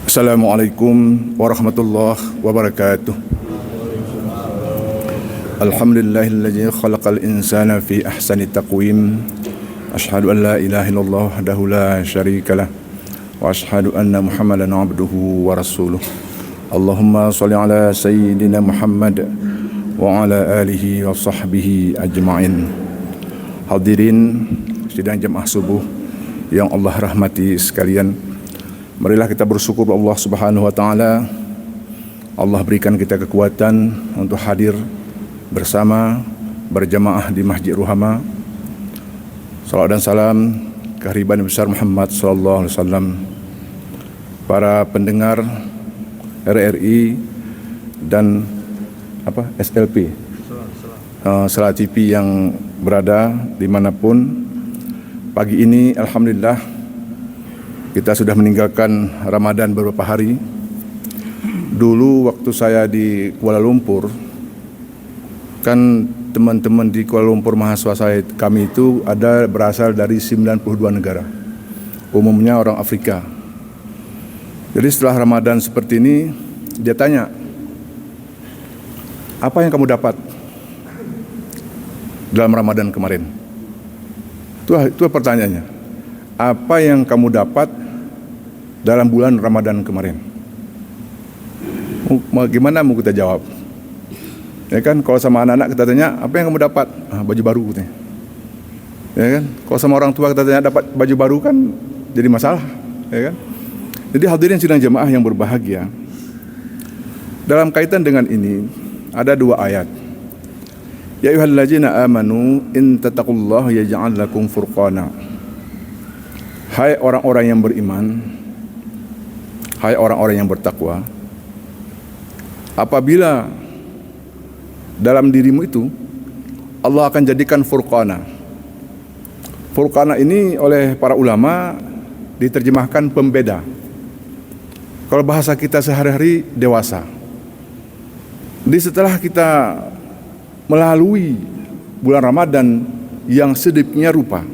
Assalamualaikum warahmatullahi wabarakatuh. Alhamdulillahilladzi khalaqal insana fi ahsani taqwim. Asyhadu an la ilaha illallah wahdahu la syarikalah wa asyhadu anna Muhammadan abduhu wa rasuluh. Allahumma shalli ala sayyidina Muhammad wa ala alihi wa sahbihi ajma'in. Hadirin sidang jemaah subuh yang Allah rahmati sekalian, marilah kita bersyukur Allah Subhanahu wa taala. Allah berikan kita kekuatan untuk hadir bersama berjamaah di Masjid Ruhama. Salawat dan salam kehadiran besar Muhammad sallallahu alaihi wasallam. Para pendengar RRI dan SLP Salah TV yang berada dimanapun, pagi ini alhamdulillah kita sudah meninggalkan Ramadan beberapa hari. Dulu waktu saya di Kuala Lumpur, kan teman-teman di Kuala Lumpur mahasiswa kami itu ada berasal dari 92 negara, umumnya orang Afrika. Jadi setelah Ramadan seperti ini, dia tanya, apa yang kamu dapat dalam Ramadan kemarin? Itu pertanyaannya. Apa yang kamu dapat dalam bulan Ramadan kemarin? Gimana mau kita jawab? Ya kan, kalau sama anak-anak kita tanya, apa yang kamu dapat? Baju baru katanya. Ya kan, kalau sama orang tua kita tanya dapat baju baru kan jadi masalah, ya kan? Jadi hadirin sidang jemaah yang berbahagia, dalam kaitan dengan ini ada dua ayat. Ya ayyuhallazina amanu in tattaqullaha yaj'al lakum furqana. Hai orang-orang yang beriman, hai orang-orang yang bertakwa, apabila dalam dirimu itu Allah akan jadikan furqana. Furqana ini oleh para ulama diterjemahkan pembeda. Kalau bahasa kita sehari-hari, dewasa. Jadi setelah kita melalui bulan Ramadan yang sedemikian rupa,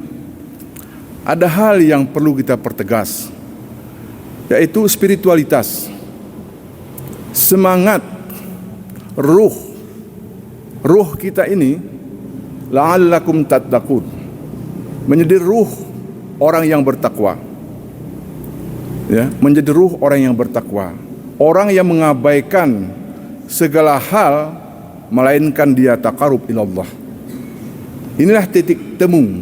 ada hal yang perlu kita pertegas, yaitu spiritualitas, semangat, ruh kita ini, la'allakum tattaqun, menjadi ruh orang yang bertakwa, ya, menjadi ruh orang yang bertakwa, orang yang mengabaikan segala hal melainkan dia taqarrub ilallah. Inilah titik temu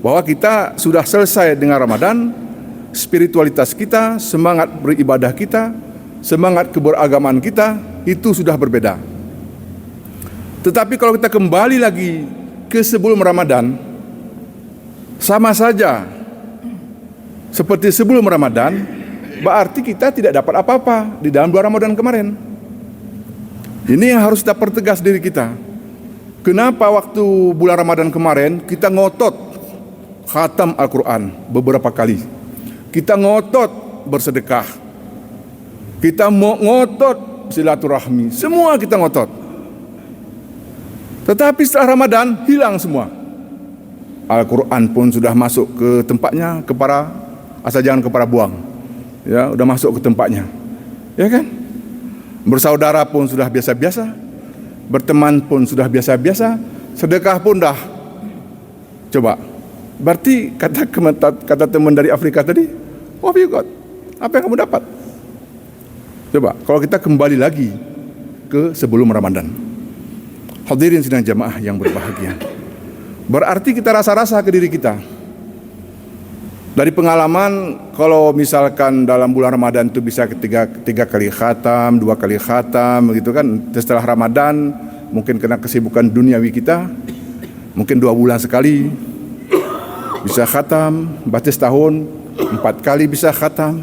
bahwa kita sudah selesai dengan Ramadan. Spiritualitas kita, semangat beribadah kita, semangat keberagamaan kita itu sudah berbeda. Tetapi kalau kita kembali lagi ke sebelum Ramadan, sama saja seperti sebelum Ramadan, berarti kita tidak dapat apa-apa di dalam bulan Ramadan kemarin. Ini yang harus kita pertegas diri kita. Kenapa waktu bulan Ramadan kemarin kita ngotot khatam Al-Quran beberapa kali, kita ngotot bersedekah, kita ngotot silaturahmi, semua kita ngotot. Tetapi setelah Ramadan hilang semua. Al-Quran pun sudah masuk ke tempatnya, asal jangan kepara buang, ya, udah masuk ke tempatnya, ya kan? Bersaudara pun sudah biasa-biasa, berteman pun sudah biasa-biasa, sedekah pun dah. Coba, berarti kata teman dari Afrika tadi, what have you got? Apa yang kamu dapat? Coba, kalau kita kembali lagi ke sebelum Ramadan. Hadirin sidang jamaah yang berbahagia, berarti kita rasa-rasa ke diri kita. Dari pengalaman, kalau misalkan dalam bulan Ramadan itu bisa tiga kali khatam, 2 kali khatam, begitu kan. Setelah Ramadan, mungkin kena kesibukan duniawi kita, mungkin 2 bulan sekali bisa khatam, berarti setahun 4 kali bisa khatam.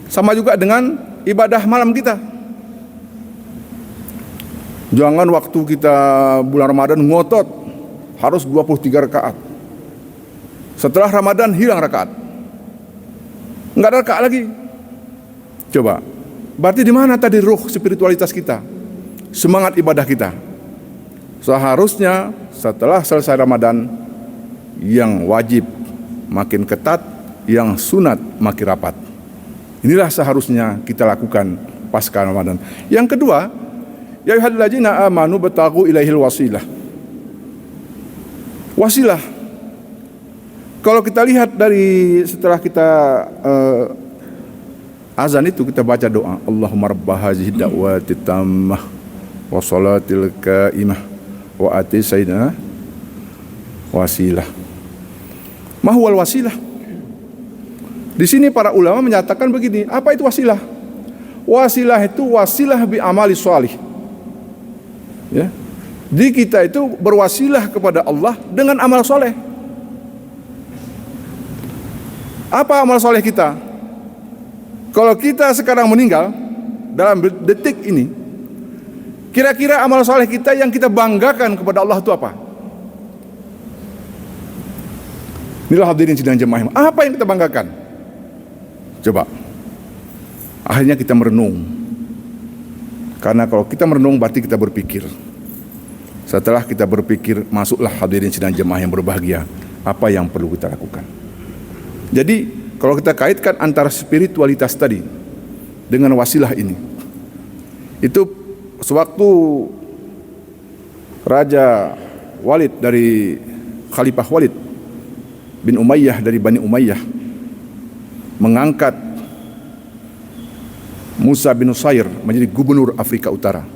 Sama juga dengan ibadah malam kita. Jangan waktu kita bulan Ramadan ngotot harus 23 rakaat. Setelah Ramadan hilang rakaat, nggak ada rakaat lagi. Coba, berarti di mana tadi ruh spiritualitas kita, semangat ibadah kita? Seharusnya setelah selesai Ramadan, yang wajib makin ketat, yang sunat makin rapat. Inilah seharusnya kita lakukan pasca Ramadan. Yang kedua, ya ayyuhallazina amanu bataghu ilaihil wasilah. Wasilah. Kalau kita lihat dari setelah kita azan itu kita baca doa, Allahumma rabb hazihi da'wati tammah wa salatil qaimah wa ati sayyidina wasilah. Mahwal wasilah. Di sini para ulama menyatakan begini, apa itu wasilah? Wasilah itu wasilah bi amali shalih. Ya. Di kita itu berwasilah kepada Allah dengan amal soleh. Apa amal soleh kita? Kalau kita sekarang meninggal dalam detik ini, kira-kira amal soleh kita yang kita banggakan kepada Allah itu apa? Inilah hadirin sidang jemaah. Apa yang kita banggakan? Coba. Akhirnya kita merenung. Karena kalau kita merenung berarti kita berpikir. Setelah kita berpikir, masuklah hadirin sidang jemaah yang berbahagia. Apa yang perlu kita lakukan? Jadi kalau kita kaitkan antara spiritualitas tadi dengan wasilah ini, itu sewaktu Raja Walid dari Khalifah Walid bin Umayyah dari Bani Umayyah mengangkat Musa bin Nusair menjadi gubernur Afrika Utara.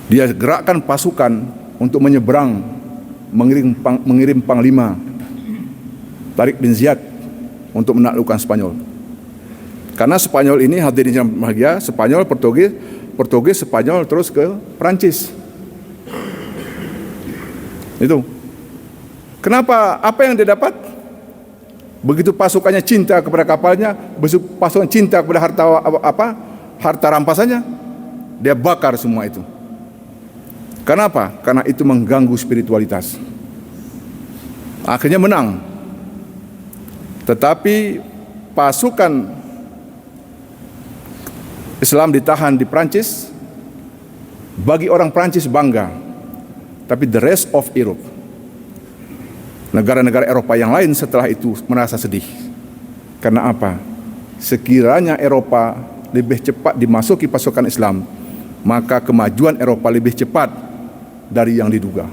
Dia gerakkan pasukan untuk menyeberang, mengirim panglima Tariq bin Ziyad untuk menaklukkan Spanyol. Karena Spanyol ini hadirin yang bahagia, Spanyol, Portugis, Spanyol terus ke Prancis. Itu. Kenapa? Apa yang dia dapat? Begitu pasukannya cinta kepada kapalnya, begitu pasukan cinta kepada harta rampasannya, dia bakar semua itu. Kenapa? Karena itu mengganggu spiritualitas. Akhirnya menang. Tetapi pasukan Islam ditahan di Prancis. Bagi orang Prancis bangga. Tapi the rest of Europe, negara-negara Eropa yang lain setelah itu merasa sedih. Karena apa? Sekiranya Eropa lebih cepat dimasuki pasukan Islam, maka kemajuan Eropa lebih cepat dari yang diduga.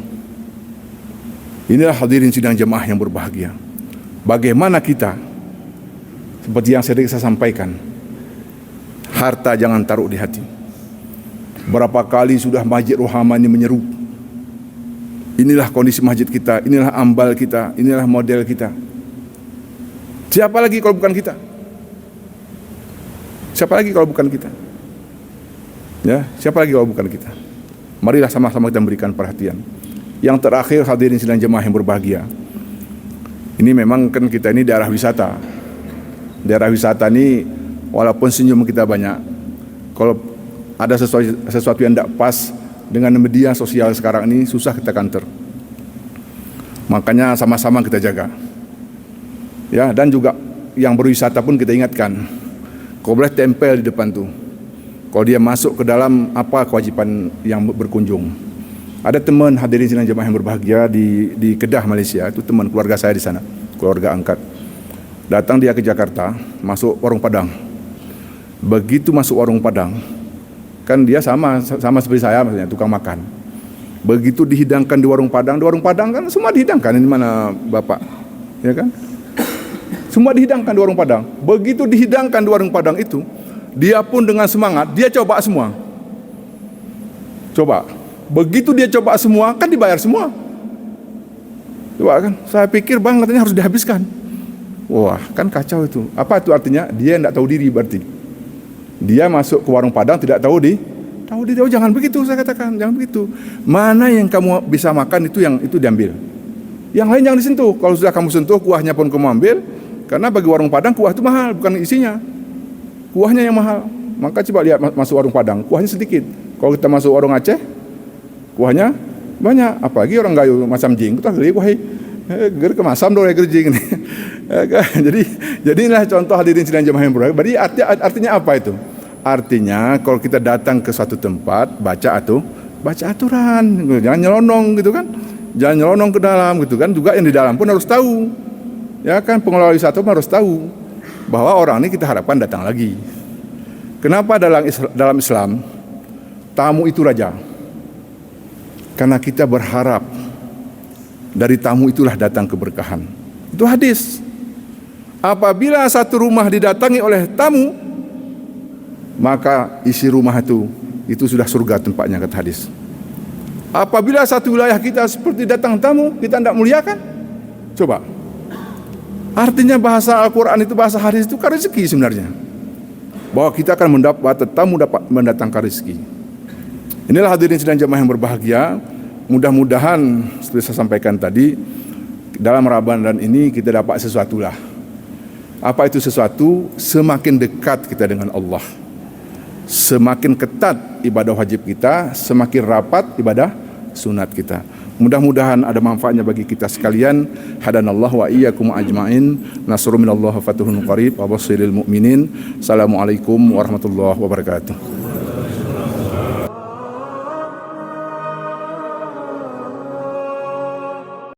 Inilah hadirin sidang jemaah yang berbahagia. Bagaimana kita, seperti yang sering saya sampaikan, harta jangan taruh di hati. Berapa kali sudah Masjid Rohamani menyeru, inilah kondisi masjid kita, inilah ambal kita, inilah model kita. Siapa lagi kalau bukan kita? Siapa lagi kalau bukan kita? Ya, siapa lagi kalau bukan kita? Marilah sama-sama kita memberikan perhatian. Yang terakhir hadirin sidang jemaah yang berbahagia. Ini memang kan kita ini daerah wisata. Daerah wisata ini walaupun senyum kita banyak, kalau ada sesuatu yang tidak pas dengan media sosial sekarang ini susah kita counter. Makanya sama-sama kita jaga. Ya, dan juga yang berwisata pun kita ingatkan. Kau boleh tempel di depan tuh. Kalau dia masuk ke dalam apa kewajiban yang berkunjung. Ada teman hadirin sidang jemaah yang berbahagia di Kedah, Malaysia. Itu teman keluarga saya di sana, keluarga angkat. Datang dia ke Jakarta, masuk warung Padang. Begitu masuk warung Padang, kan dia sama seperti saya, maksudnya tukang makan. Begitu dihidangkan di warung Padang kan semua dihidangkan. Ini mana Bapak, ya kan? Semua dihidangkan di warung Padang. Begitu dihidangkan di warung Padang itu, dia pun dengan semangat, dia coba semua. Coba. Begitu dia coba semua, kan dibayar semua. Coba kan, saya pikir bang katanya harus dihabiskan. Wah, kan kacau itu. Apa itu artinya? Dia tidak tahu diri berarti. Dia masuk ke warung Padang tidak tahu diri. Oh, jangan begitu, saya katakan, jangan begitu. Mana yang kamu bisa makan itu diambil. Yang lain jangan disentuh. Kalau sudah kamu sentuh, kuahnya pun kamu ambil. Karena bagi warung Padang kuah itu mahal, bukan isinya. Kuahnya yang mahal. Maka coba lihat masuk warung Padang, kuahnya sedikit. Kalau kita masuk warung Aceh, kuahnya banyak. Apalagi orang Gayo macam jing, kita geli kuah. Ger kemasam dong ya gerjing nih. Jadi inilah contoh hadirin sidang jemaah yang berbahagia. Berarti artinya apa itu? Artinya kalau kita datang ke suatu tempat, baca aturan, jangan nyelonong gitu kan. Jangan nyelonong ke dalam gitu kan. Juga yang di dalam pun harus tahu. Ya kan, pengelola wisata pun harus tahu. bahwa orang ini kita harapkan datang lagi. Kenapa dalam Islam tamu itu raja? Karena kita berharap dari tamu itulah datang keberkahan. Itu hadis. Apabila satu rumah didatangi oleh tamu, maka isi rumah itu sudah surga tempatnya, kata hadis. Apabila satu wilayah kita seperti datang tamu, kita tidak muliakan. Coba. Artinya bahasa Al-Quran itu, bahasa hadis itu kan rezeki sebenarnya. Bahwa kita akan mendapat tamu dapat mendatangkan rezeki. Inilah hadirin sidang jamaah yang berbahagia. Mudah-mudahan seperti saya sampaikan tadi, dalam Ramadan ini kita dapat sesuatu lah. Apa itu sesuatu? Semakin dekat kita dengan Allah, semakin ketat ibadah wajib kita, semakin rapat ibadah sunat kita. Mudah-mudahan ada manfaatnya bagi kita sekalian. Hadanallahu wa iyyakum ajmain. Nasrun minallahi wa fathun qarib wa basyiril mu'minin. Assalamualaikum warahmatullahi wabarakatuh.